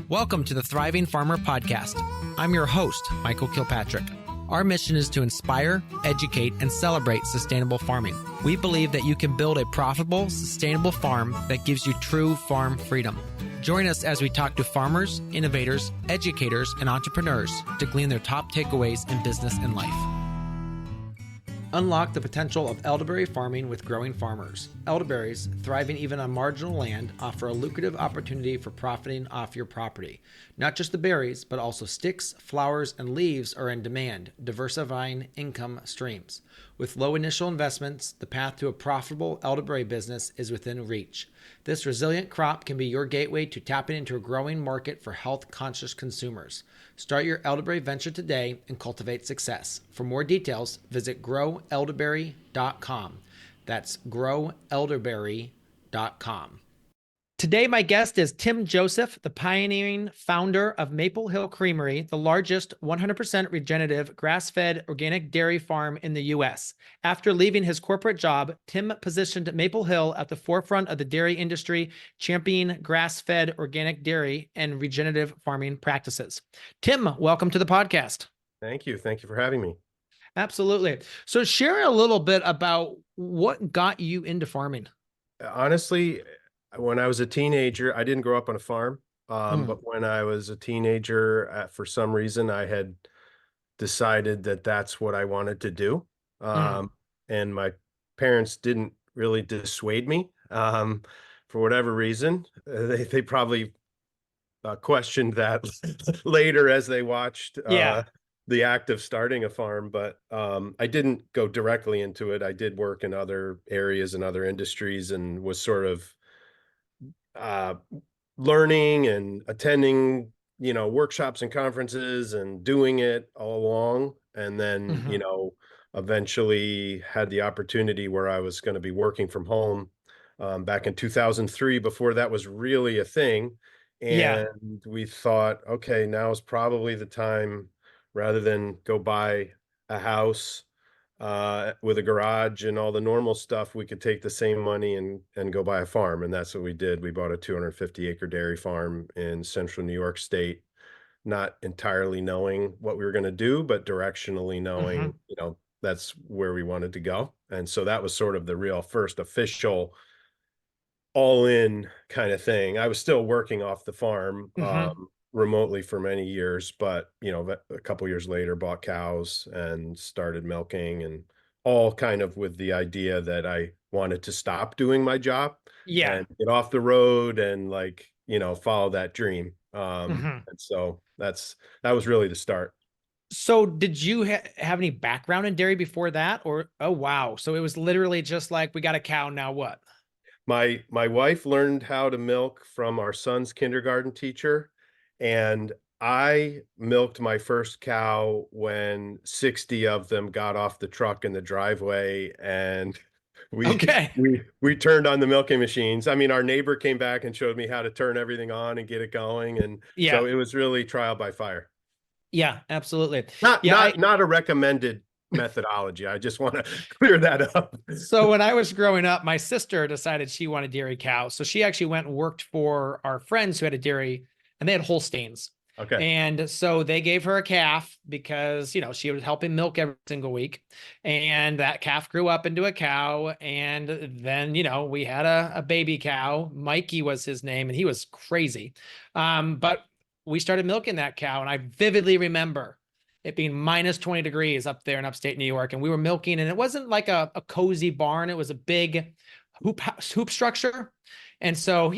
Welcome to the Thriving Farmer Podcast. I'm your host, Michael Kilpatrick. Our mission is to inspire, educate, and celebrate sustainable farming. We believe that you can build a profitable, sustainable farm that gives you true farm freedom. Join us as we talk to farmers, innovators, educators, and entrepreneurs to glean their top takeaways in business and life. Unlock the potential of elderberry farming with growing farmers. Elderberries, thriving even on marginal land, offer a lucrative opportunity for profiting off your property. Not just the berries, but also sticks, flowers, and leaves are in demand, diversifying income streams. With low initial investments, the path to a profitable elderberry business is within reach. This resilient crop can be your gateway to tapping into a growing market for health-conscious consumers. Start your elderberry venture today and cultivate success. For more details, visit growelderberry.com. That's growelderberry.com. Today, my guest is Tim Joseph, the pioneering founder of Maple Hill Creamery, the largest 100% regenerative grass-fed organic dairy farm in the U.S. After leaving his corporate job, Tim positioned Maple Hill at the forefront of the dairy industry, championing grass-fed organic dairy and regenerative farming practices. Tim, welcome to the podcast. Thank you. Thank you for having me. Absolutely. So share a little bit about what got you into farming. Honestly, when I was a teenager, I didn't grow up on a farm, but when I was a teenager, for some reason, I had decided that that's what I wanted to do. And my parents didn't really dissuade me for whatever reason. They probably questioned that later as they watched the act of starting a farm, but I didn't go directly into it. I did work in other areas and other industries and was sort of learning and attending, workshops and conferences and doing it all along. And then, eventually had the opportunity where I was going to be working from home back in 2003, before that was really a thing. And we thought, okay, now is probably the time, rather than go buy a house with a garage and all the normal stuff, we could take the same money and go buy a farm. And that's what we did. We bought a 250-acre dairy farm in central New York State, not entirely knowing what we were going to do, but directionally knowing, that's where we wanted to go. And so that was sort of the real first official all-in kind of thing. I was still working off the farm remotely for many years, but a couple years later bought cows and started milking, and all kind of with the idea that I wanted to stop doing my job and get off the road and follow that dream. And so that was really the start. So did you have any background in dairy before that, or, oh, wow. So it was literally just like, we got a cow, now what? My wife learned how to milk from our son's kindergarten teacher. And I milked my first cow when 60 of them got off the truck in the driveway, and we turned on the milking machines. I mean, our neighbor came back and showed me how to turn everything on and get it going. And so it was really trial by fire. Yeah, absolutely. Not a recommended methodology. I just want to clear that up. So when I was growing up, my sister decided she wanted dairy cows. So she actually went and worked for our friends who had a dairy, and they had Holsteins. Okay. And so they gave her a calf because, she was helping milk every single week. And that calf grew up into a cow. And then, we had a baby cow. Mikey was his name, and he was crazy. But we started milking that cow. And I vividly remember it being minus 20 degrees up there in upstate New York. And we were milking, and it wasn't like a cozy barn. It was a big hoop structure. And so,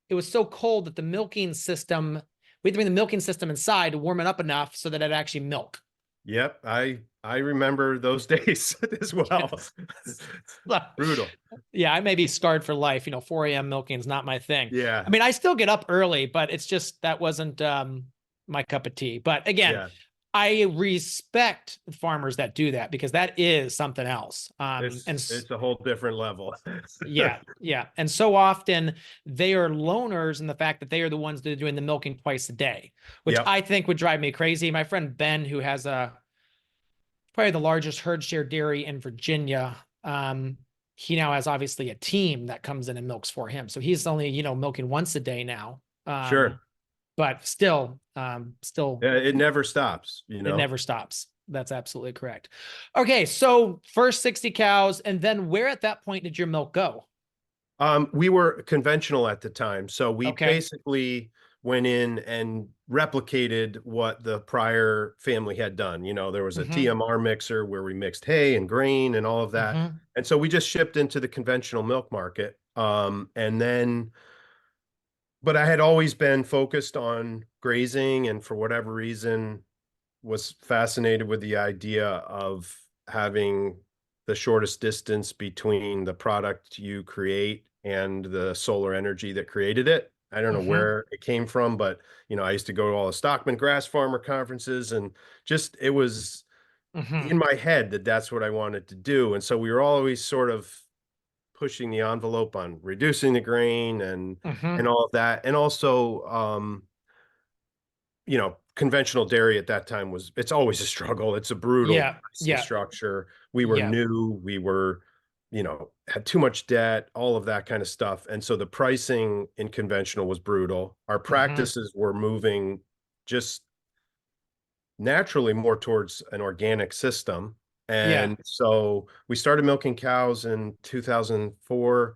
it was so cold that the milking system, we had to bring the milking system inside to warm it up enough so that it actually milk. Yep. I remember those days as well. Brutal. Yeah. I may be scarred for life. 4 a.m. milking is not my thing. Yeah. I mean, I still get up early, but it's just, that wasn't my cup of tea. But again, I respect farmers that do that, because that is something else. It's a whole different level. Yeah. And so often they are loners in the fact that they are the ones that are doing the milking twice a day, which I think would drive me crazy. My friend Ben, who has probably the largest herd share dairy in Virginia, he now has obviously a team that comes in and milks for him. So he's only, milking once a day now. Sure. But still, Yeah, it never stops, it never stops. That's absolutely correct. Okay, so first 60 cows, and then where at that point did your milk go? We were conventional at the time, so we Okay. basically went in and replicated what the prior family had done. There was a Mm-hmm. TMR mixer where we mixed hay and grain and all of that. Mm-hmm. And so we just shipped into the conventional milk market. And then, but I had always been focused on grazing, and for whatever reason, was fascinated with the idea of having the shortest distance between the product you create and the solar energy that created it. I don't know Mm-hmm. where it came from, but I used to go to all the Stockman grass farmer conferences, and just it was Mm-hmm. in my head that that's what I wanted to do. And so we were always sort of pushing the envelope on reducing the grain and Mm-hmm. all of that. And also conventional dairy at that time it's always a struggle. It's a brutal Yeah. pricing Yeah. structure. We were Yeah. new, we were, had too much debt, all of that kind of stuff. And so the pricing in conventional was brutal. Our Mm-hmm. practices were moving just naturally more towards an organic system. Yeah. And so we started milking cows in 2004.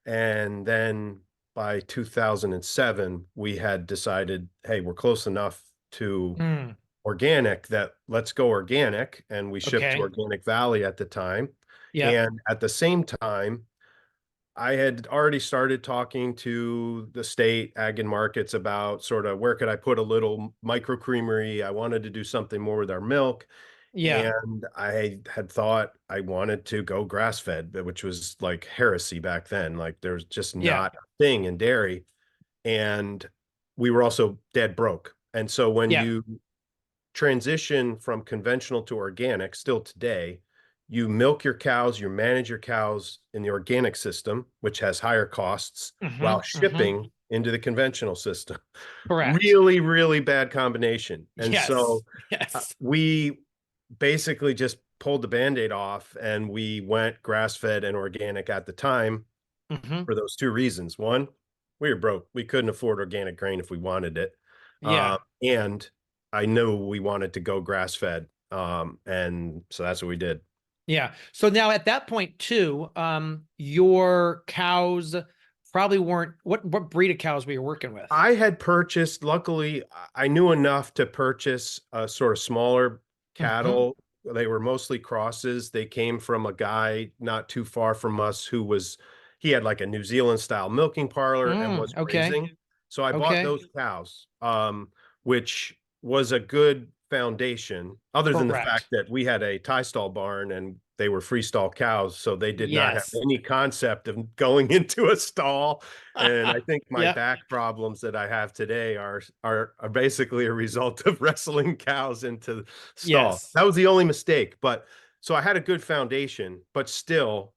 And then by 2007, we had decided, hey, we're close enough to Mm. organic that let's go organic. And we shipped to Okay. Organic Valley at the time. Yep. And at the same time, I had already started talking to the state ag and markets about sort of where could I put a little micro creamery. I wanted to do something more with our milk. Yeah. And I had thought I wanted to go grass fed, which was like heresy back then. Like there's just Yeah. not a thing in dairy. And we were also dead broke. And so when Yeah. you transition from conventional to organic still today, you milk your cows, you manage your cows in the organic system, which has higher costs, while Mm-hmm. Mm-hmm. shipping into the conventional system. Correct. Really, really bad combination. And Yes. so Yes. we basically just pulled the band-aid off and we went grass-fed and organic at the time Mm-hmm. for those two reasons. One, we were broke. We couldn't afford organic grain if we wanted it. Yeah. And I knew we wanted to go grass fed. And so that's what we did. Yeah. So now at that point too, your cows probably weren't what breed of cows were you working with? I had purchased, luckily, I knew enough to purchase a sort of smaller Mm-hmm. cattle. They were mostly crosses. They came from a guy not too far from us he had like a New Zealand style milking parlor and was Okay. grazing. So I bought Okay. those cows, which was a good foundation, other than the fact Correct. that we had a tie stall barn and they were freestall cows. So they did not have Yes. any concept of going into a stall. And I think my Yep. back problems that I have today are basically a result of wrestling cows into stall. Yes. That was the only mistake. But so I had a good foundation, but still,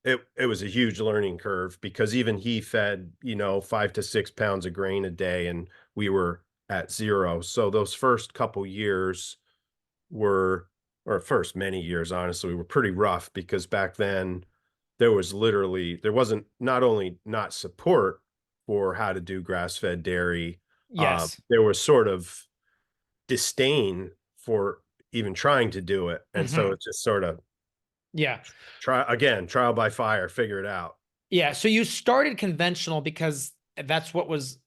it was a huge learning curve because even he fed, 5 to 6 pounds of grain a day, and we were at zero. So those first couple years were, or first many years, honestly, were pretty rough because back then there wasn't not only not support for how to do grass-fed dairy, Yes. there was sort of disdain for even trying to do it. And so Mm-hmm. it's just sort of Yeah. trial by fire, figure it out. Yeah. So you started conventional because that's what was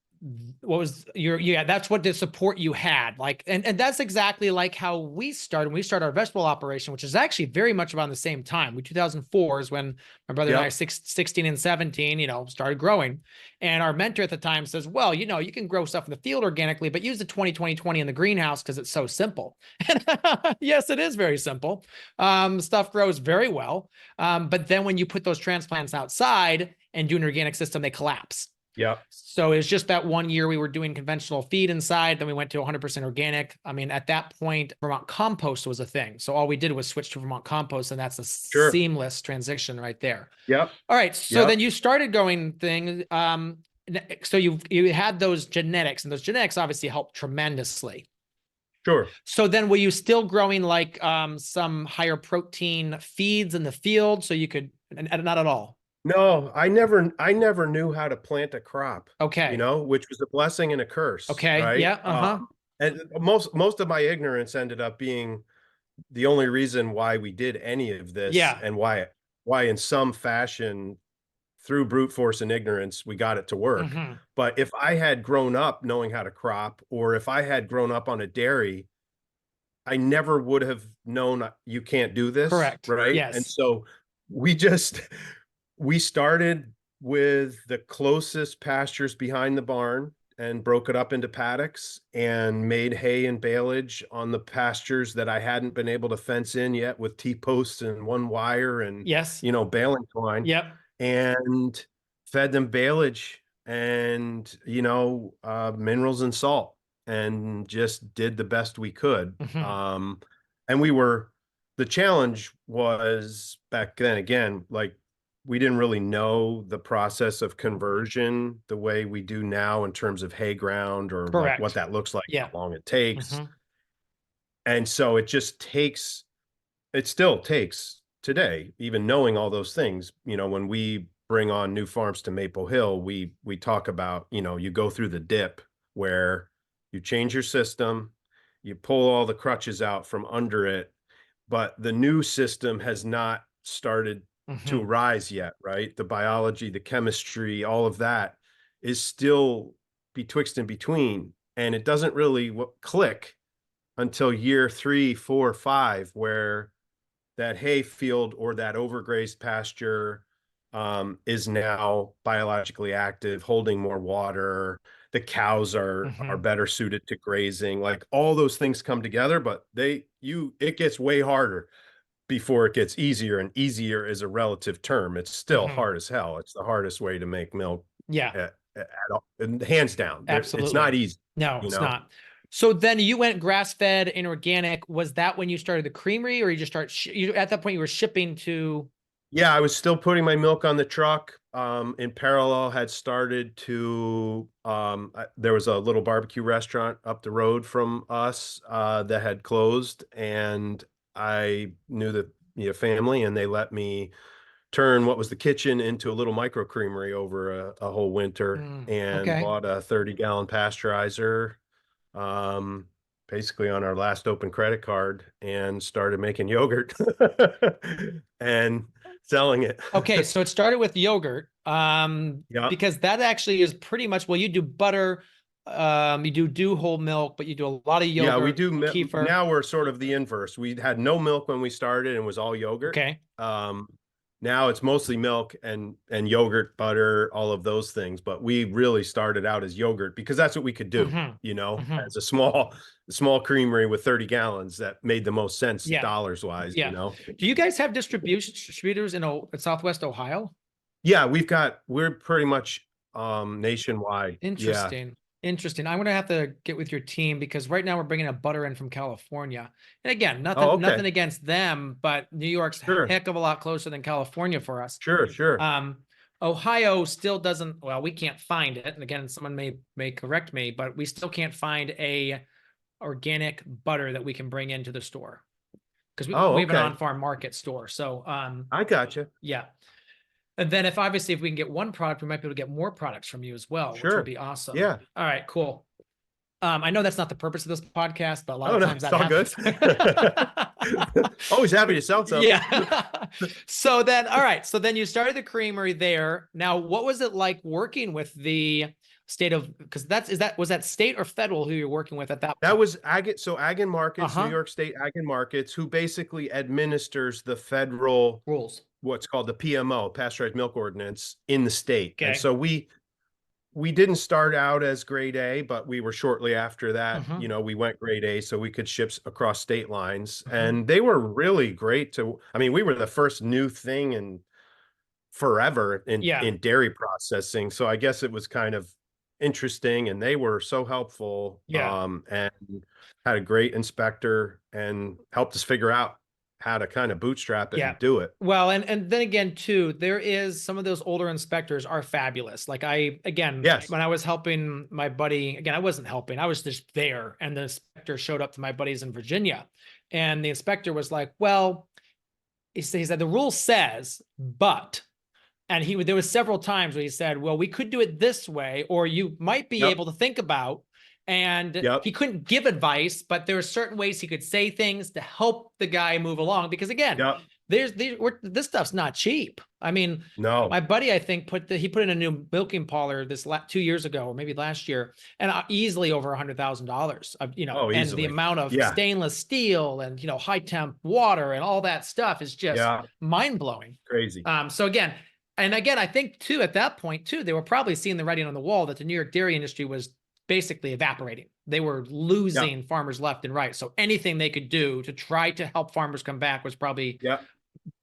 your, yeah, that's what the support you had. Like, and that's exactly like how we started. We started our vegetable operation, which is actually very much around the same time. 2004 is when my brother and I, Yep. 16 and 17, started growing. And our mentor at the time says, well, you can grow stuff in the field organically, but use the 20 in the greenhouse because it's so simple. And yes, it is very simple. Stuff grows very well. But then when you put those transplants outside and do an organic system, they collapse. Yep. So it's just that 1 year we were doing conventional feed inside. Then we went to 100% organic. I mean, at that point, Vermont compost was a thing. So all we did was switch to Vermont compost, and that's a Sure. seamless transition right there. Yep. All right. So then Yep. you started going things. So you had those genetics, and those genetics obviously helped tremendously. Sure. So then were you still growing like some higher protein feeds in the field so you could, and not at all? No, I never knew how to plant a crop, Okay. which was a blessing and a curse, Okay. right? Yeah. Uh-huh. And most of my ignorance ended up being the only reason why we did any of this, Yeah. and why in some fashion, through brute force and ignorance, we got it to work. Hmm. But if I had grown up knowing how to crop, or if I had grown up on a dairy, I never would have known you can't do this, Correct. right? And Yes. so we just we started with the closest pastures behind the barn and broke it up into paddocks and made hay and baleage on the pastures that I hadn't been able to fence in yet with T-posts and one wire and Yes. baling twine, Yep. and fed them baleage and minerals and salt, and just did the best we could. Hmm. And the challenge was back then, again, like, we didn't really know the process of conversion the way we do now in terms of hay ground, or like what Correct. that looks like, Yeah. how long it takes. Hmm. And so it still takes today, even knowing all those things, when we bring on new farms to Maple Hill, we talk about, you go through the dip where you change your system, you pull all the crutches out from under it, but the new system has not started to Hmm. rise yet, right? The biology, the chemistry, all of that is still betwixt and between, and it doesn't really click until year 3, 4, 5, where that hay field or that overgrazed pasture is now biologically active, holding more water. The cows are Hmm. better suited to grazing. Like, all those things come together, but it gets way harder before it gets easier, and easier is a relative term. It's still Hmm. hard as hell. It's the hardest way to make milk Yeah. at all, and hands down. It's not Absolutely. easy, No, you it's know. not. So then you went grass fed and organic. Was that when you started the creamery, or you just you at that point you were shipping to? Yeah, I was still putting my milk on the truck. In parallel, had started to there was a little barbecue restaurant up the road from us that had closed, and I knew the family, and they let me turn what was the kitchen into a little micro creamery over a whole winter, and Okay. bought a 30-gallon pasteurizer, um, basically on our last open credit card, and started making yogurt and selling it. Okay, so it started with yogurt, Yeah. because that actually is pretty much, well, you do butter, you do whole milk, but you do a lot of Yeah, we yogurt, do. kefir. Now we're sort of the inverse. We had no milk when we started and was all yogurt. Okay. Um, Now it's mostly milk and yogurt, butter, all of those things. But we really started out as yogurt because that's what we could do, Hmm. Hmm. as a small creamery with 30 gallons that made the most sense Yeah. dollars wise. Yeah. Do you guys have distributors in Southwest Ohio? Yeah, we're pretty much nationwide. Yeah. Interesting. Interesting. I'm gonna have to get with your team because right now we're bringing a butter in from California. And again, Oh, nothing okay. against them, but New York's a Sure. heck of a lot closer than California for us. Sure, sure. Um, Ohio still doesn't, well, we can't find it. And again, someone may correct me, but we still can't find a organic butter that we can bring into the store because Oh, we have an okay. on-farm market store. So I got you. yeah. And then if obviously if we can get one product, we might be able to get more products from you as well, which would Sure. be awesome. Yeah. All right, cool. I know that's not the purpose of this podcast, but a lot Oh of no, times it's that all good. happens. Always happy to sell something. Yeah. So then, all right. So then you started the creamery there. Now, what was it like working with the state of, because was that state or federal who you're working with at that That point? was Ag and Markets, New Uh-huh. York State Ag and Markets, who basically administers the federal, Rules. what's called the PMO, Pasteurized Milk Ordinance, in the state. And Okay. so we didn't start out as grade A, but we were shortly after that. Mm-hmm. We went grade A, so we could ship across state lines. Mm-hmm. And they were really great I mean, we were the first new thing in forever Yeah. in dairy processing. So I guess it was kind of interesting, and they were so helpful, Yeah. and had a great inspector and helped us figure out how to kind of bootstrap it Yeah. and do it. Well, and then again, too, there is some of those older inspectors are fabulous. Like again, Yes. when I was helping my buddy, again, I wasn't helping, I was just there. And the inspector showed up to my buddies in Virginia. And the inspector was like, well, he said, the rule says, but, And there was several times where he said, well, we could do it this way, or you might be Yep. able to think about. And Yep. he couldn't give advice, but there were certain ways he could say things to help the guy move along. Because again, Yep. this stuff's not cheap. I mean, No. my buddy, I think, he put in a new milking parlor 2 years ago, or maybe last year, and easily over $100,000. Oh, And the easily. amount of Yeah. stainless steel and high temp water and all that stuff is just Yeah. mind blowing. Crazy. So again, I think too, at that point too, they were probably seeing the writing on the wall that the New York dairy industry was basically evaporating. They were Yeah. losing farmers left and right. So anything they could do to try to help farmers come back was probably Yeah.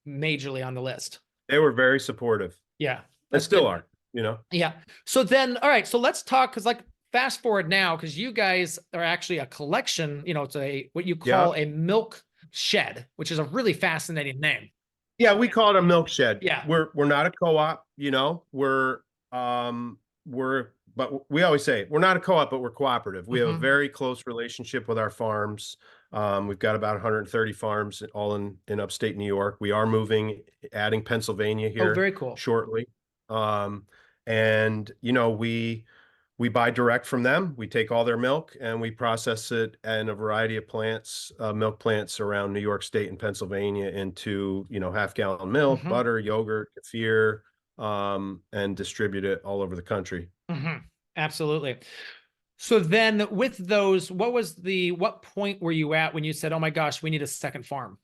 majorly on the list. They were very supportive Yeah, and that's still good. are, you know? Yeah. So then, all right. So let's talk, because fast forward now, because you guys are actually a collection. It's what you Yeah. call a milk shed, which is a really fascinating name. Yeah, we call it a milk shed. Yeah. We're not a co-op, but we always say we're not a co-op, but we're cooperative. We have a very close relationship with our farms. We've got about 130 farms all in upstate New York. We are adding Pennsylvania here very cool. shortly. And we buy direct from them. We take all their milk and we process it in a variety of plants, milk plants around New York State and Pennsylvania into, half-gallon milk, butter, yogurt, kefir, and distribute it all over the country. Absolutely. So then with those, what point were you at when you said, oh my gosh, we need a second farm?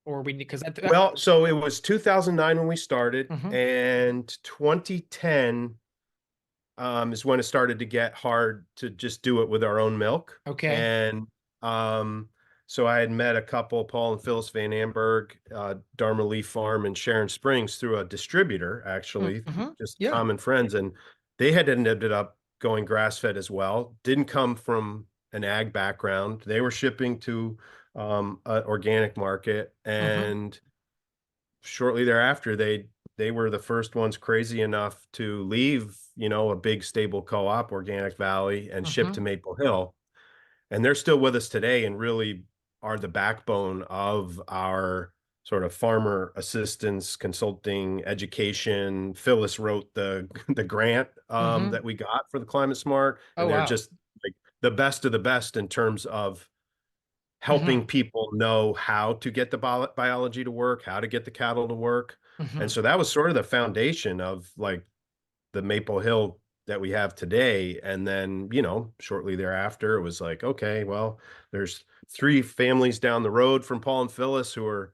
Well, so it was 2009 when we started, and 2010 is when it started to get hard to just do it with our own milk. Okay. And so I had met a couple, Paul and Phyllis Van Amberg, Dharma Leaf Farm in Sharon Springs, through a distributor, actually, just common friends. And they had ended up going grass-fed as well. Didn't come from an ag background. They were shipping to an organic market. And shortly thereafter, they were the first ones crazy enough to leave, a big stable co-op, Organic Valley, and ship to Maple Hill. And they're still with us today and really are the backbone of our sort of farmer assistance, consulting, education. Phyllis wrote the grant that we got for the Climate Smart. And they're just like the best of the best in terms of helping people know how to get the biology to work, how to get the cattle to work. And so that was sort of the foundation of like the Maple Hill that we have today. And then, shortly thereafter, it was like, okay, well, there's 3 families down the road from Paul and Phyllis who are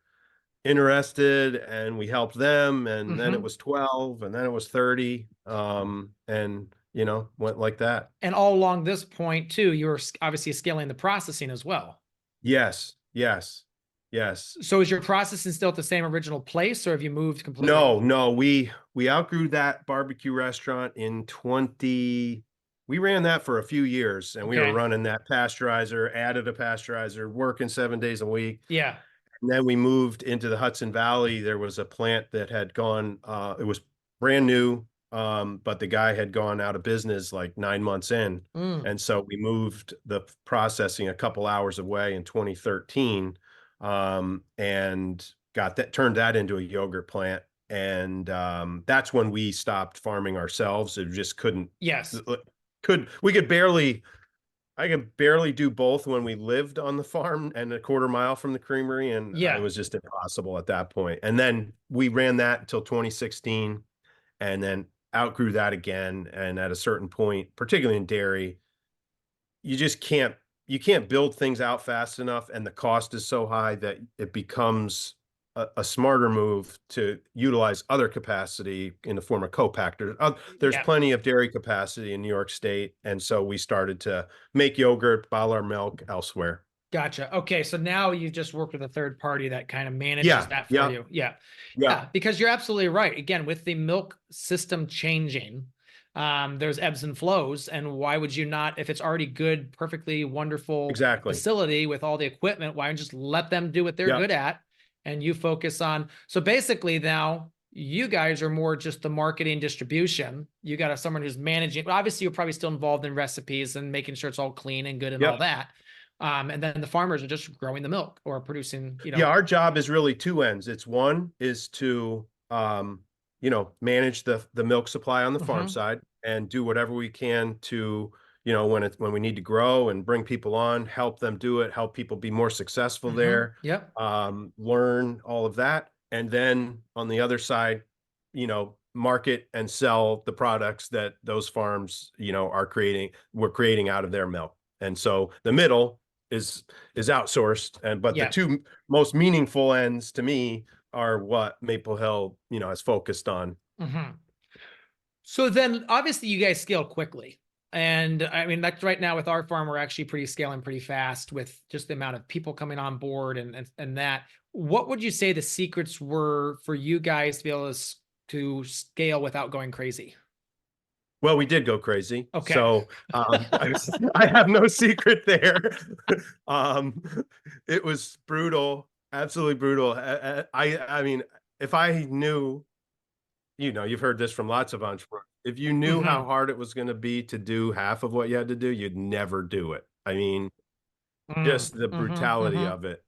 interested, and we helped them. And then it was 12, and then it was 30. And, went like that. And all along this point too, you were obviously scaling the processing as well. Yes. Yes. Yes. So is your processing still at the same original place, or have you moved completely? No, we outgrew that barbecue restaurant in we ran that for a few years, and we were running that pasteurizer, added a pasteurizer, working 7 days a week. Yeah. And then we moved into the Hudson Valley. There was a plant that had gone, it was brand new, but the guy had gone out of business like 9 months in. And so we moved the processing a couple hours away in 2013. And turned that into a yogurt plant. And that's when we stopped farming ourselves. It just couldn't. Yes. I could barely do both when we lived on the farm and a quarter mile from the creamery. And it was just impossible at that point. And then we ran that until 2016 and then outgrew that again. And at a certain point, particularly in dairy, you can't build things out fast enough, and the cost is so high that it becomes a smarter move to utilize other capacity in the form of co-packers. There's plenty of dairy capacity in New York State, and so we started to make yogurt, bottle our milk elsewhere. Gotcha. Okay, so now you just work with a third party that kind of manages that for you. Yeah, because you're absolutely right. Again, with the milk system changing, there's ebbs and flows, and why would you not, if it's already good, perfectly wonderful facility with all the equipment, why don't you just let them do what they're good at, and you focus on. So basically now you guys are more just the marketing distribution. You got someone who's managing. Obviously you're probably still involved in recipes and making sure it's all clean and good and all that. And then the farmers are just growing the milk or producing, our job is really 2 ends. It's one is to manage the milk supply on the farm Mm-hmm. side and do whatever we can to, when we need to grow and bring people on, help them do it, help people be more successful Mm-hmm. there, Yep. learn all of that. And then on the other side, market and sell the products that those farms, we're creating out of their milk. And so the middle is outsourced. But the Yeah. two most meaningful ends to me are what Maple Hill, is focused on. Mm-hmm. So then obviously you guys scale quickly. And I mean, that's right now with our farm, we're actually pretty scaling pretty fast with just the amount of people coming on board and that. What would you say the secrets were for you guys to be able to scale without going crazy? Well, we did go crazy. Okay. So I have no secret there. Um, it was brutal, absolutely brutal. I mean, if I knew, you've heard this from lots of entrepreneurs. If you knew how Mm-hmm. hard it was going to be to do half of what you had to do, you'd never do it. I mean, Mm. just the Mm-hmm. brutality Mm-hmm. of it.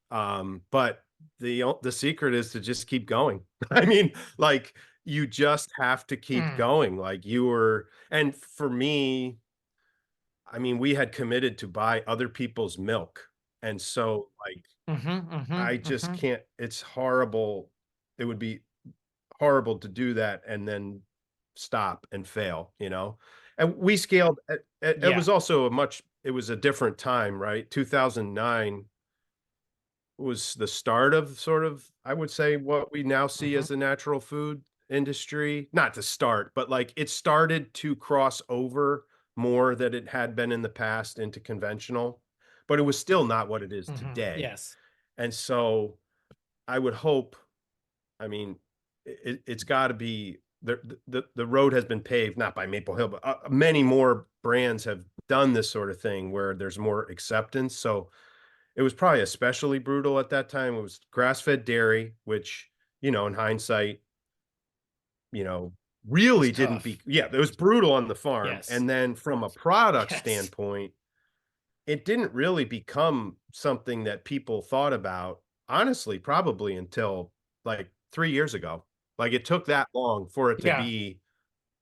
But the secret is to just keep going. I mean, like you just have to keep Mm. going. Like you were, and for me, I mean, we had committed to buy other people's milk. And so like Mm-hmm. I Mm-hmm. just Mm-hmm. can't, it's horrible. It would be horrible to do that and then stop and fail, And we scaled, it Yeah. was also it was a different time, right? 2009 was the start of sort of, I would say, what we now see Mm-hmm. as the natural food industry. Not to start, but like it started to cross over more than it had been in the past into conventional, but it was still not what it is Mm-hmm. today. Yes. And so I would hope, I mean, it's got to be the road has been paved, not by Maple Hill, but many more brands have done this sort of thing where there's more acceptance. So it was probably especially brutal at that time. It was grass-fed dairy, which, in hindsight, you know, It's really didn't tough. yeah, it was brutal on the farm. Yes. And then from a product Yes. standpoint, it didn't really become something that people thought about, honestly, probably until like 3 years ago. Like it took that long for it to Yeah. be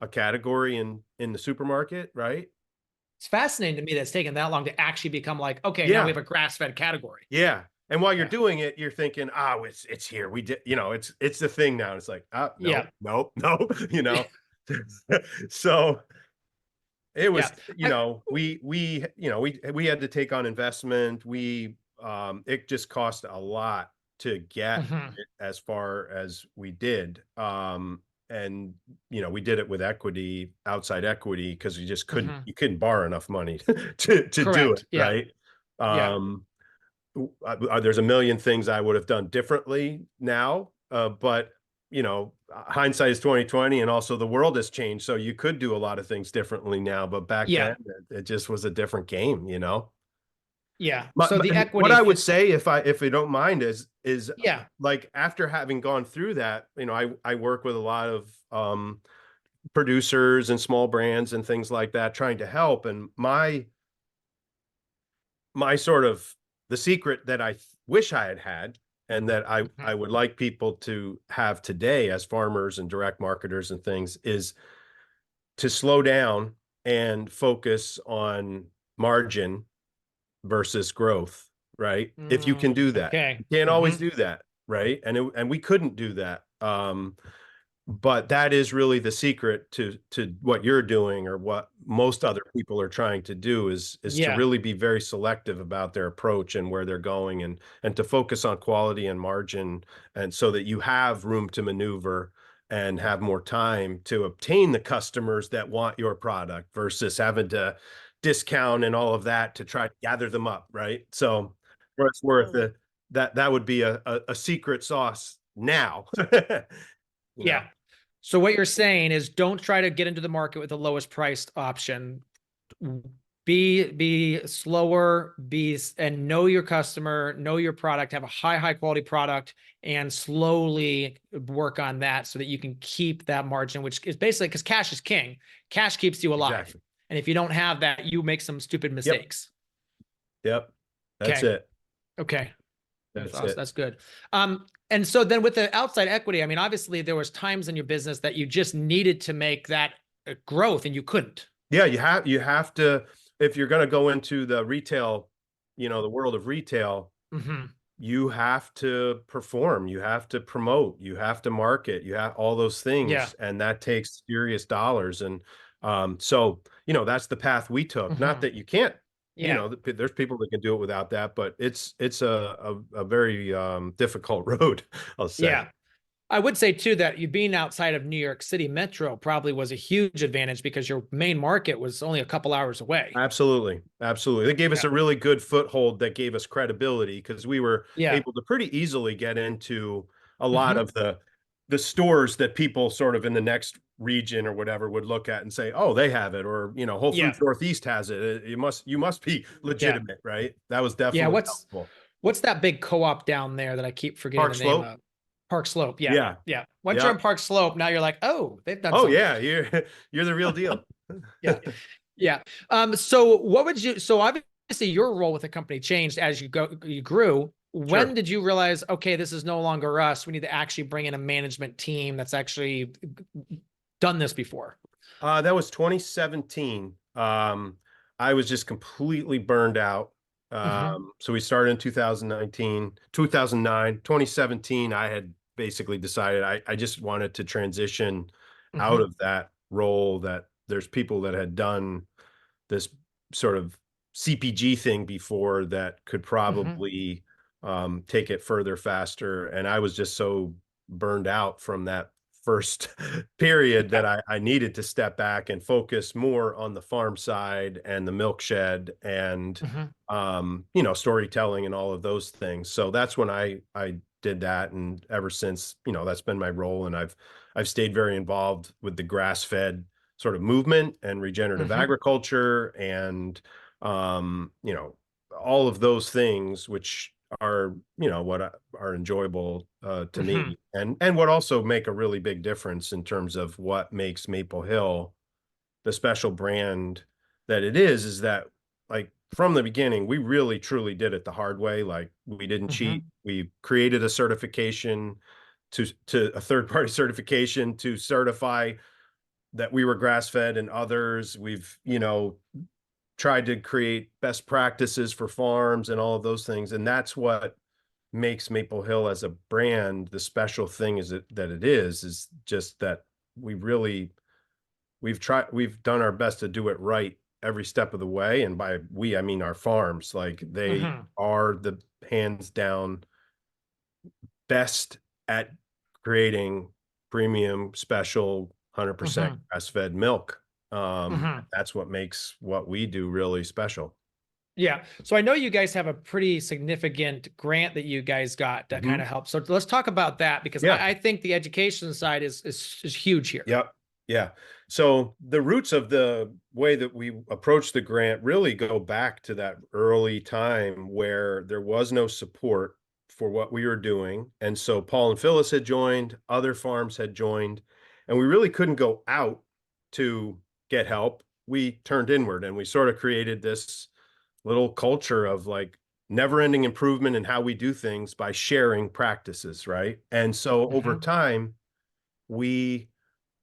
a category in the supermarket, right? It's fascinating to me that it's taken that long to actually become like, okay, now we Yeah. have a grass-fed category. Yeah. And while you're Yeah. doing it, you're thinking, "Oh, it's here. We did, it's the thing now." It's like, "Ah, Yeah. nope, nope, nope," So it Yeah. was, we had to take on investment. It just cost a lot to get Mhm. it as far as we did. And we did it with equity, outside equity, because Mhm. you couldn't borrow enough money to do it, Correct. Yeah. right? Yeah. Um, there's a million things I would have done differently now, but hindsight is 2020, and also the world has changed, so you could do a lot of things differently now. But back then, Yeah. it just was a different game. Yeah. So the And what equity I would fit. say, if you don't mind, is Yeah. like after having gone through that, I work with a lot of producers and small brands and things like that, trying to help. And my sort of the secret that I wish I had had, and that I Mhm. would like people to have today as farmers and direct marketers and things, is to slow down and focus on margin versus growth, right? If you can do that. Okay. You can't always Hmm. do that, right? And we couldn't do that. But that is really the secret to what you're doing, or what most other people are trying to do, is to Yeah. really be very selective about their approach and where they're going, and to focus on quality and margin, and so that you have room to maneuver and have more time to obtain the customers that want your product, versus having to discount and all of that to try to gather them up, right? So for it's worth it, that would be a secret sauce now. you know Yeah. So what you're saying is don't try to get into the market with the lowest priced option. Be slower, and know your customer, know your product, have a high quality product, and slowly work on that so that you can keep that margin, which is basically because cash is king. Cash keeps you alive. Exactly. And if you don't have that, you make some stupid Yep. mistakes. Yep. That's Okay. it. Okay. That's That's awesome. it. That's good. And so then with the outside equity, I mean, obviously there was times in your business that you just needed to make that growth and you couldn't. Yeah, you have to, if you're going to go into the retail, the world of retail, Hmm. you have to perform, you have to promote, you have to market, you have all those Yeah. things, and that takes serious dollars. And so, that's the path we took. Not Hmm. that you can't, Yeah. there's people that can do it without that, but it's a very difficult road, I'll say. Yeah. I would say too that you being outside of New York City Metro probably was a huge advantage because your main market was only a couple hours away. Absolutely. Absolutely. They gave us Yeah. a really good foothold that gave us credibility because we were Yeah. able to pretty easily get into a lot Hmm. of the stores that people sort of in the next region or whatever would look at and say, "Oh, they have it," or, Whole Yeah. Foods Northeast has it. You must be Yeah. legitimate, right? That was Yeah. definitely helpful. What's that big co-op down there that I keep forgetting Park the name Slope? of? Park Slope. Yeah. Yeah. Yeah. Once you're Yeah. in Park Slope, now you're like, oh, they've done Oh, something. yeah. You're you're the real deal. Yeah. Yeah. So what would you, so obviously your role with the company changed as you grew. When Sure. did you realize, okay, this is no longer us. We need to actually bring in a management team that's actually done this before? That was 2017. I was just completely burned out. Hmm. So we started in 2019, 2009, 2017. I had basically decided I just wanted to transition out Hmm. of that role, that there's people that had done this sort of CPG thing before that could Hmm. probably take it further faster. And I was just so burned out from that first period that Yeah. I needed to step back and focus more on the farm side and the milk shed and Hmm. storytelling and all of those things. So that's when I did that, and ever since, that's been my role. And I've stayed very involved with the grass fed sort of movement and regenerative Hmm. agriculture and all of those things, which are are enjoyable to Hmm. me, and what also make a really big difference in terms of what makes Maple Hill the special brand that it is that, like, from the beginning we really truly did it the hard way. Like, we didn't cheat. Hmm. We created a certification to a third party certification to certify that we were grass fed, and others we've tried to create best practices for farms and all of those things. And that's what makes Maple Hill as a brand the special thing is that it is just that we really we've done our best to do it right every step of the way. And by we, I mean our farms. Like, they Hmm. are the hands down best at creating premium, special, 100% Hmm. grass fed milk. Hmm. That's what makes what we do really special. Yeah. So I know you guys have a pretty significant grant that you guys got that kind Mhm. of helps. So let's talk about that because Yeah. I think the education side is huge here. Yep. Yeah. So the roots of the way that we approach the grant really go back to that early time where there was no support for what we were doing. And so Paul and Phyllis had joined, other farms had joined, and we really couldn't go out to get help. We turned inward, and we sort of created this little culture of, like, never ending improvement in how we do things by sharing practices. Right. And so over Hmm. time, we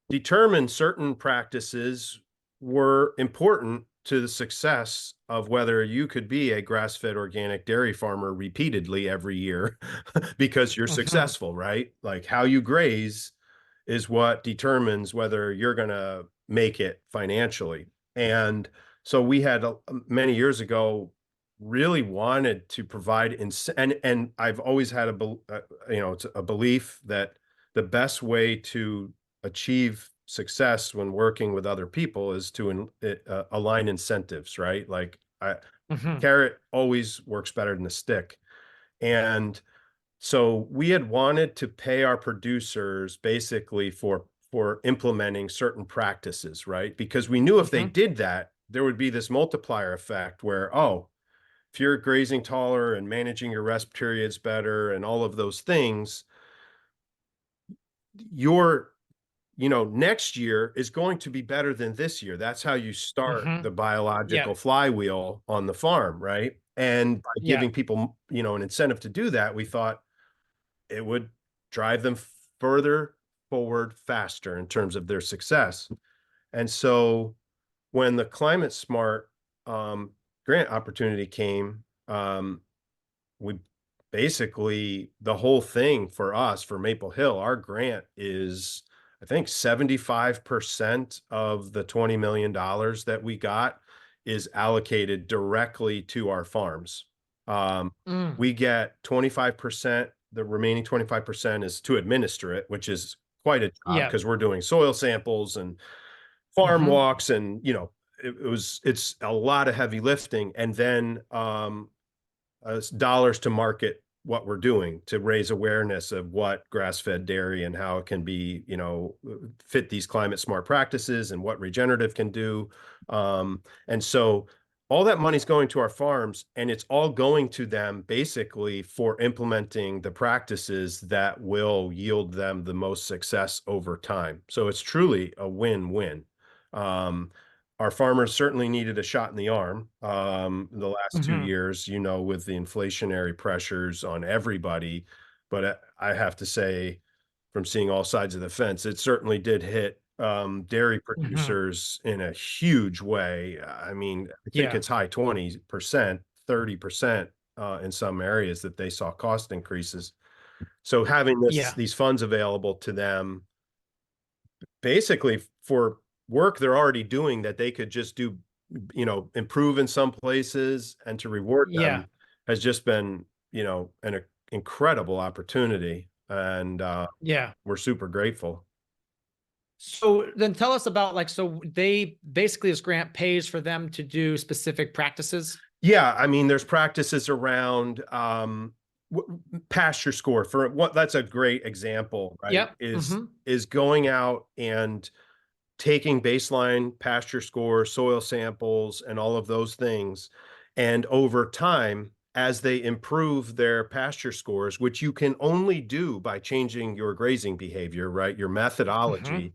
determined certain practices were important to the success of whether you could be a grass-fed organic dairy farmer repeatedly every year because you're Hmm. successful, right? Like, how you graze is what determines whether you're going to make it financially. And so we had many years ago really wanted to provide and I've always had it's a belief that the best way to achieve success when working with other people is to align incentives, right? Like, Hmm. carrot always works better than a stick. And so we had wanted to pay our producers basically for implementing certain practices, right? Because we knew if they Hmm. did that, there would be this multiplier effect where, oh, if you're grazing taller and managing your rest periods better and all of those things, your next year is going to be better than this year. That's how you start Hmm. the Yeah. biological flywheel on the farm, right? And by Yeah. giving people, an incentive to do that, we thought it would drive them further forward faster in terms of their success. And so when the Climate Smart grant opportunity came, we basically, the whole thing for us, for Maple Hill, our grant is, I think, 75% of the $20 million that we got is allocated directly to our farms. Um, Mm. we get 25%. The remaining 25% is to administer it, which is quite a job Yeah. because we're doing soil samples and farm Hmm. walks, and it's a lot of heavy lifting. And then dollars to market what we're doing to raise awareness of what grass-fed dairy and how it can be, fit these climate smart practices and what regenerative can do. And so all that money's going to our farms, and it's all going to them basically for implementing the practices that will yield them the most success over time. So it's truly a win-win. Um, our farmers certainly needed a shot in the arm the last two Hmm. years, with the inflationary pressures on everybody. But I have to say, from seeing all sides of the fence, it certainly did hit dairy Hmm. producers in a huge way. I mean, I think Yeah. it's high 20%, 30% in some areas that they saw cost increases. So having Yeah. these funds available to them basically for work they're already doing that they could just do, improve in some places, and to reward Yeah. them has just been, an incredible opportunity. And Yeah. we're super grateful. So then tell us about like, so they basically this grant pays for them to do specific practices. Yeah, I mean, there's practices around pasture score for what that's a great example, right? Yep. Is Hmm. is going out and taking baseline pasture score, soil samples, and all of those things. And over time, as they improve their pasture scores, which you can only do by changing your grazing behavior, right? Your Hmm. methodology,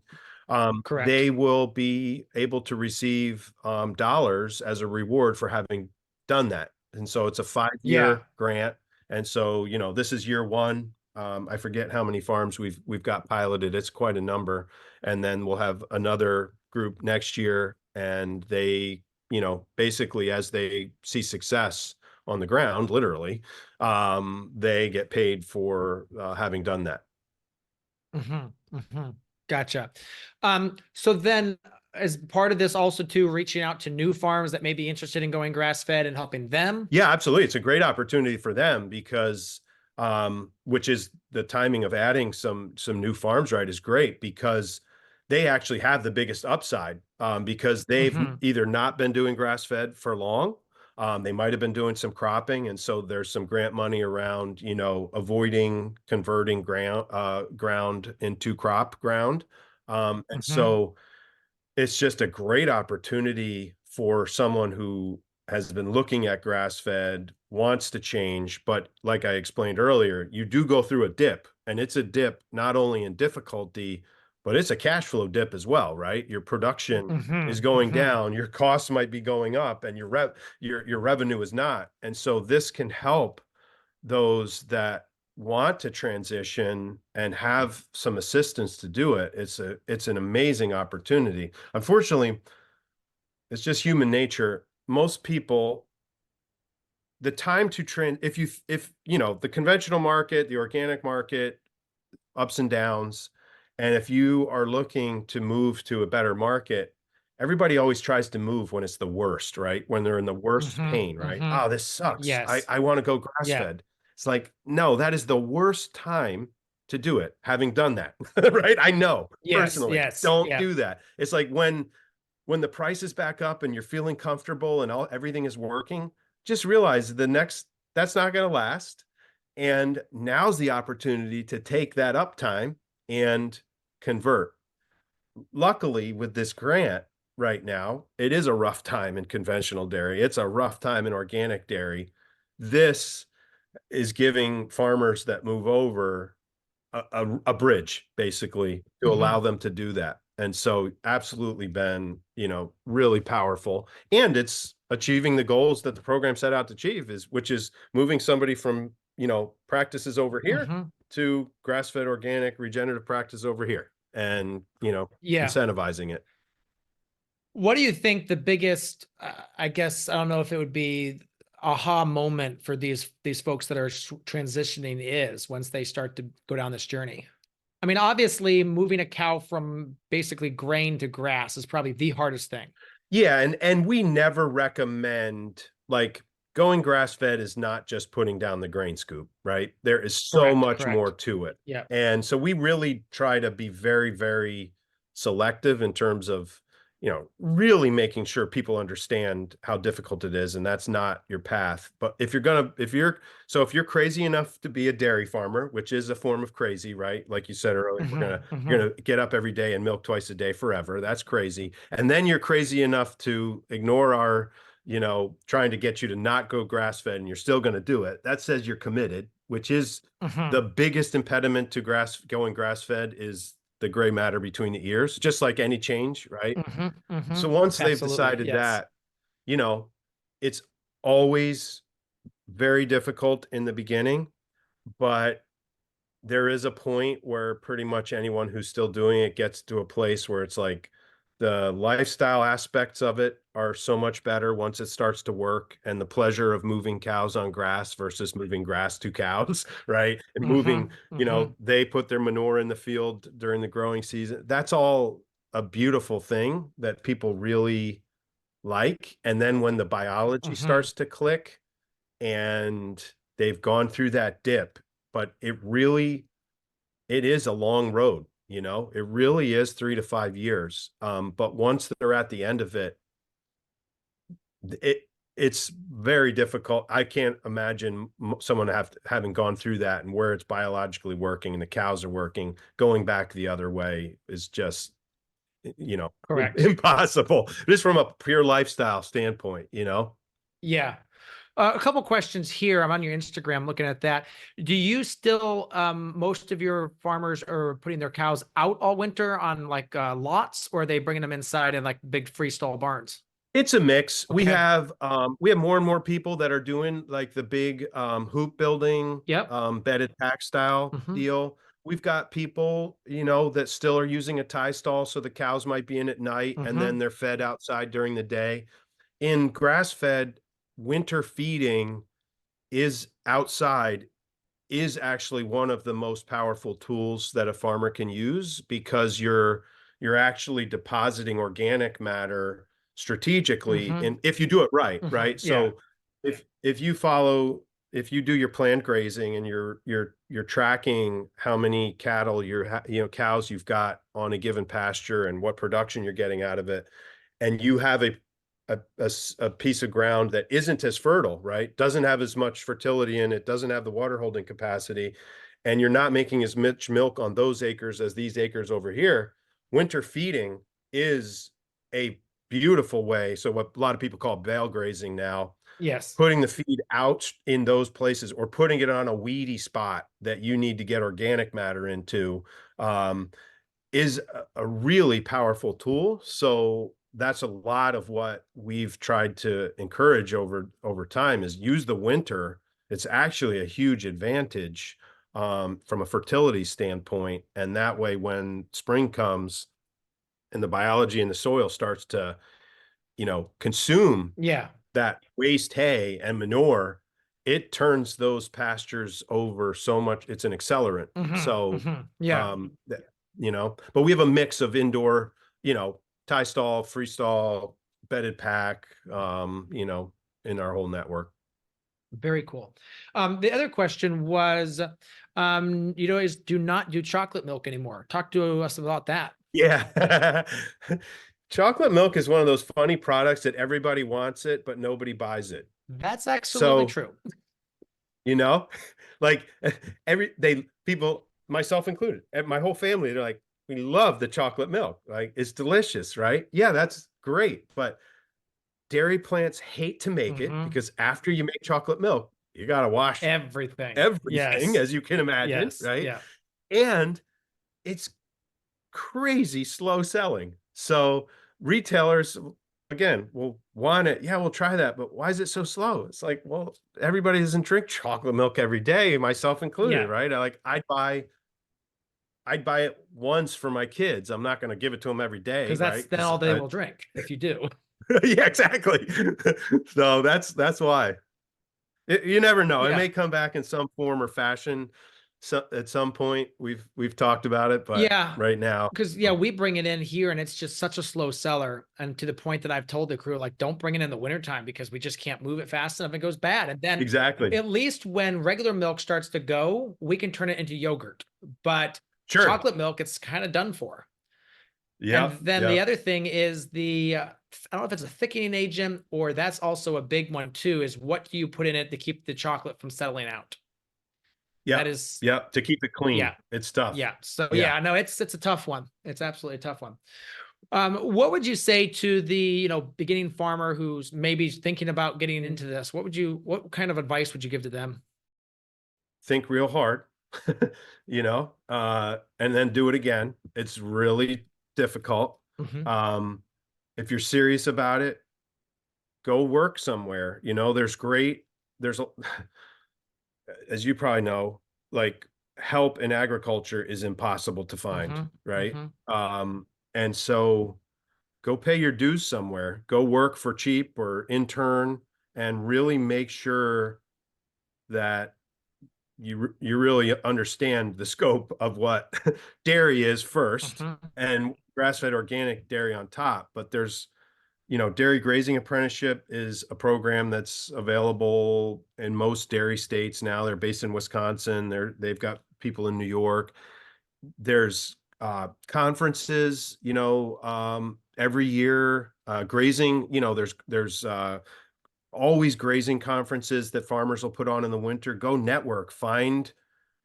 Correct. they will be able to receive dollars as a reward for having done that. And so it's a Yeah. 5-year grant. And so, this is year one. I forget how many farms we've got piloted. It's quite a number. And then we'll have another group next year, and they, basically as they see success on the ground, literally, they get paid for having done that. Hmm. Hmm. Gotcha. So then as part of this also too, reaching out to new farms that may be interested in going grass fed and helping them. Yeah, absolutely. It's a great opportunity for them because which is the timing of adding some new farms, right, is great because they actually have the biggest upside because they've Hmm. either not been doing grass fed for long. They might have been doing some cropping, and so there's some grant money around, avoiding converting ground into crop ground. And Hmm. so it's just a great opportunity for someone who has been looking at grass fed, wants to change. But like I explained earlier, you do go through a dip, and it's a dip not only in difficulty, but it's a cash flow dip as well, right? Your production is Hmm. going Hmm. down, your costs might be going up, and your revenue is not. And so this can help those that want to transition and have some assistance to do it. It's an amazing opportunity. Unfortunately, it's just human nature. Most people, the time to trend, if the conventional market, the organic market, ups and downs. And if you are looking to move to a better market, everybody always tries to move when it's the worst, right? When they're in the worst Hmm. pain, right? Hmm. Oh, this sucks. I, Yes. I want to go grass Yeah. fed. It's like, no, that is the worst time to do it, having done that, right? I know Yes. personally, Yes. don't Yeah. do that. It's like when the price is back up and you're feeling comfortable and everything is working, just realize that's not going to last. And now's the opportunity to take that uptime and convert. Luckily, with this grant right now, it is a rough time in conventional dairy. It's a rough time in organic dairy. This is giving farmers that move over a bridge, basically, to allow Hmm. them to do that. And so absolutely been, really powerful. And it's achieving the goals that the program set out to achieve, which is moving somebody from, practices over here Hmm. to grass-fed organic regenerative practice over here, and, Yeah. incentivizing it. What do you think the biggest, I guess, I don't know if it would be aha moment for these folks that are transitioning is once they start to go down this journey? I mean, obviously, moving a cow from basically grain to grass is probably the hardest thing. Yeah, and we never recommend, like, going grass-fed is not just putting down the grain scoop, right? There is so Correct, much more correct. to it. Yeah. And so we really try to be very, very selective in terms of, really making sure people understand how difficult it is, and that's not your path. But if you're crazy enough to be a dairy farmer, which is a form of crazy, right? Like you said earlier, Hmm. you're Hmm. gonna get up every day and milk twice a day forever. That's crazy. And then you're crazy enough to ignore our, trying to get you to not go grass fed, and you're still going to do it. That says you're committed, which is Hmm. the biggest impediment to going grass fed is the gray matter between the ears, just like any change, right? Hmm. Hmm. So once they've Absolutely. decided Yes. that, you know, it's always very difficult in the beginning, but there is a point where pretty much anyone who's still doing it gets to a place where it's like the lifestyle aspects of it are so much better once it starts to work, and the pleasure of moving cows on grass versus moving grass to cows, right? And Hmm. moving, Hmm. they put their manure in the field during the growing season. That's all a beautiful thing that people really like. And then when the biology Hmm. starts to click and they've gone through that dip, but it is a long road, it really is 3 to 5 years. But once they're at the end of it, it it's very difficult. I can't imagine someone having gone through that and where it's biologically working and the cows are working, going back the other way is just, Correct. impossible, just from a pure lifestyle standpoint. Yeah. A couple questions here. I'm on your Instagram looking at that. Do you still, most of your farmers are putting their cows out all winter on like lots, or are they bringing them inside in like big freestall barns? It's a mix. Okay. We have more and more people that are doing like the big hoop building, Yep. bedded pack style Hmm. deal. We've got people, that still are using a tie stall, so the cows might be in at night and then Hmm. they're fed outside during the day. In grass fed, winter feeding is outside, is actually one of the most powerful tools that a farmer can use, because you're actually depositing organic matter strategically, Hmm. and if you do it right, Hmm. right? Yeah. So if you do your planned grazing and you're tracking how many cattle cows you've got on a given pasture and what production you're getting out of it, and you have a piece of ground that isn't as fertile, right? Doesn't have as much fertility in it, doesn't have the water holding capacity, and you're not making as much milk on those acres as these acres over here. Winter feeding is a beautiful way. So what a lot of people call bale grazing now, Yes. putting the feed out in those places or putting it on a weedy spot that you need to get organic matter into, um, is a really powerful tool. So that's a lot of what we've tried to encourage over time, is use the winter. It's actually a huge advantage, from a fertility standpoint. And that way, when spring comes and the biology in the soil starts to, consume Yeah. that waste hay and manure, it turns those pastures over so much. It's an accelerant. Hmm. So, Hmm. Yeah. that, but we have a mix of indoor, tie stall, freestall, bedded pack, in our whole network. Very cool. The other question was, is do not do chocolate milk anymore. Talk to us about that. Yeah. Chocolate milk is one of those funny products that everybody wants it, but nobody buys it. That's absolutely So, true. you know, like people, myself included, and my whole family, they're like, we love the chocolate milk. Like, it's delicious, right? Yeah, that's great. But dairy plants hate to make it, Hmm. because after you make chocolate milk, you got to wash Everything. everything, Yes. as you can imagine, Yes. right? Yeah. And it's crazy slow selling. So retailers, again, will want it. Yeah, we'll try that, but why is it so slow? It's like, well, everybody doesn't drink chocolate milk every day, myself included, Yeah, right? I'd buy it once for my kids. I'm not going to give it to them every day, because that's right? then Because all they will drink if you do. yeah, exactly. So that's why. You never know. It Yeah. may come back in some form or fashion. So at some point, we've talked about it, but Yeah. right now, Because yeah, we bring it in here and it's just such a slow seller. And to the point that I've told the crew, like, don't bring it in the wintertime because we just can't move it fast enough. It goes bad. And then exactly. at least when regular milk starts to go, we can turn it into yogurt. But Sure. chocolate milk, it's kind of done for. And Yep. then the Yep. other thing is I don't know if it's a thickening agent or that's also a big one too, is what do you put in it to keep the chocolate from settling out? That Yep. is, Yep. To keep it clean. yeah, It's tough. yeah. So Yeah. yeah, no, it's a tough one. It's absolutely a tough one. What would you say to the, beginning farmer who's maybe thinking about getting into this? What kind of advice would you give to them? Think real hard, and then do it again. It's really difficult. Hmm. Um, if you're serious about it, go work somewhere. There's a, as you probably know, like help in agriculture is impossible to find, Hmm. right? Hmm. And so go pay your dues somewhere, go work for cheap or intern, and really make sure that you really understand the scope of what dairy is first, Hmm. and grass-fed organic dairy on top. But there's dairy grazing apprenticeship is a program that's available in most dairy states now. They're based in Wisconsin. They've got people in New York. There's conferences, every year. Grazing, there's always grazing conferences that farmers will put on in the winter. Go network, find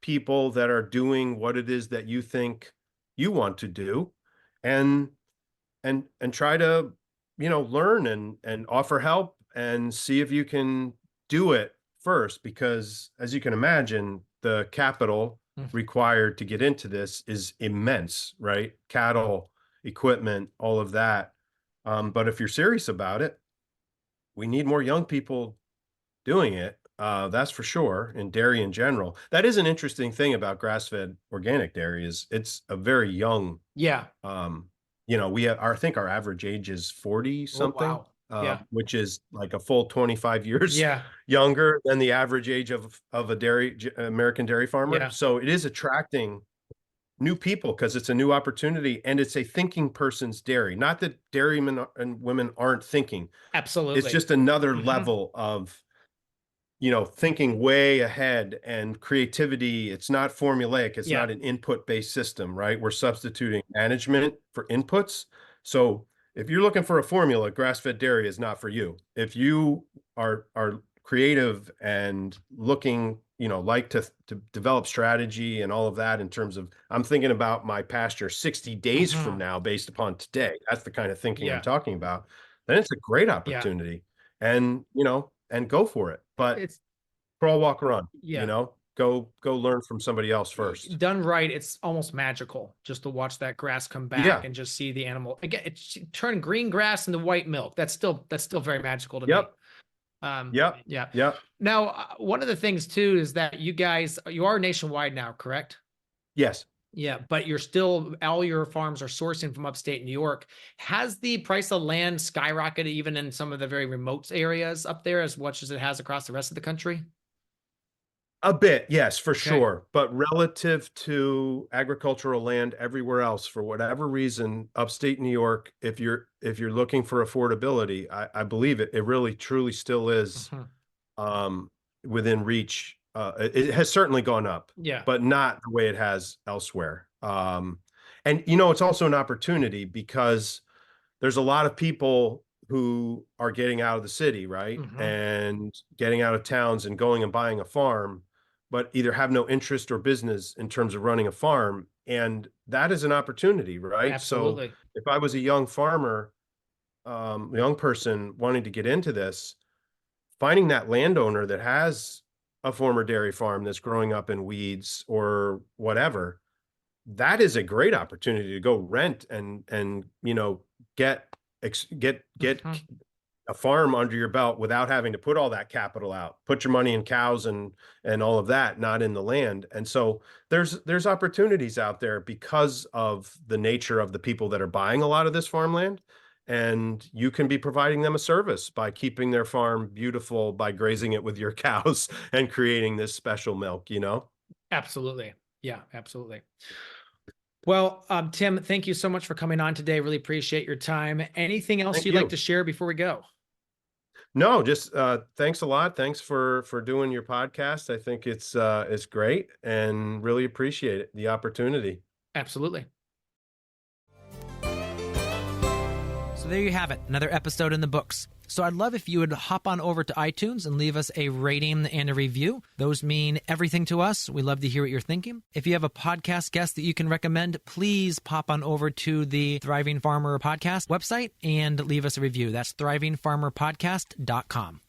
people that are doing what it is that you think you want to do, and and try to learn and offer help and see if you can do it first, because as you can imagine, the capital required to get into this is immense, right? Cattle, equipment, all of that. But if you're serious about it, we need more young people doing it. That's for sure. In dairy in general, that is an interesting thing about grass-fed organic dairy, is it's a very young. Yeah. um, we have I think our average age is 40 Oh, something, wow. Yeah. which is like a full 25 years Yeah. younger than the average age of a American dairy farmer. Yeah. So it is attracting new people because it's a new opportunity, and it's a thinking person's dairy. Not that dairymen and women aren't thinking. It's Absolutely. just another Hmm. level of thinking way ahead and creativity. It's not formulaic. It's Yeah. not an input based system, right? We're substituting management for inputs. So if you're looking for a formula, grass fed dairy is not for you. If you are creative and looking, like to develop strategy and all of that, in terms of, I'm thinking about my pasture 60 days from Hmm. now based upon today. That's the kind of thinking I'm Yeah. talking about. Then it's a great Yeah. opportunity, and go for it. But It's crawl, walk, run, yeah. go learn from somebody else first. Done right, it's almost magical just to watch that grass come back Yeah. and just see the animal again. It's turn green grass into white milk. That's still very magical to me. Yep. Yep. Yeah. Yep. Now, one of the things too is that you are nationwide now, correct? Yes. Yeah, but you're still all your farms are sourcing from upstate New York. Has the price of land skyrocketed even in some of the very remote areas up there as much as it has across the rest of the country? A bit, yes, for Okay. sure. But relative to agricultural land everywhere else, for whatever reason, upstate New York, if you're looking for affordability, I believe it really truly still is Mhm. um, within reach. It has certainly gone up, Yeah. but not the way it has elsewhere. And it's also an opportunity because there's a lot of people who are getting out of the city, right? Hmm. And getting out of towns and going and buying a farm, but either have no interest or business in terms of running a farm. And that is an opportunity, right? So Absolutely. if I was a young farmer, young person wanting to get into this, finding that landowner that has a former dairy farm that's growing up in weeds or whatever, that is a great opportunity to go rent and get get Mhm. a farm under your belt without having to put all that capital out, put your money in cows and all of that, not in the land. And so there's opportunities out there because of the nature of the people that are buying a lot of this farmland. And you can be providing them a service by keeping their farm beautiful, by grazing it with your cows and creating this special milk. Absolutely. Yeah, absolutely. Well, Tim, thank you so much for coming on today. Really appreciate your time. Anything else Thank you'd like to you. share before we go? No, just thanks a lot. Thanks for doing your podcast. I think it's great and really appreciate it, the opportunity. Absolutely. So there you have it, another episode in the books. So I'd love if you would hop on over to iTunes and leave us a rating and a review. Those mean everything to us. We love to hear what you're thinking. If you have a podcast guest that you can recommend, please pop on over to the Thriving Farmer podcast website and leave us a review. That's thrivingfarmerpodcast.com.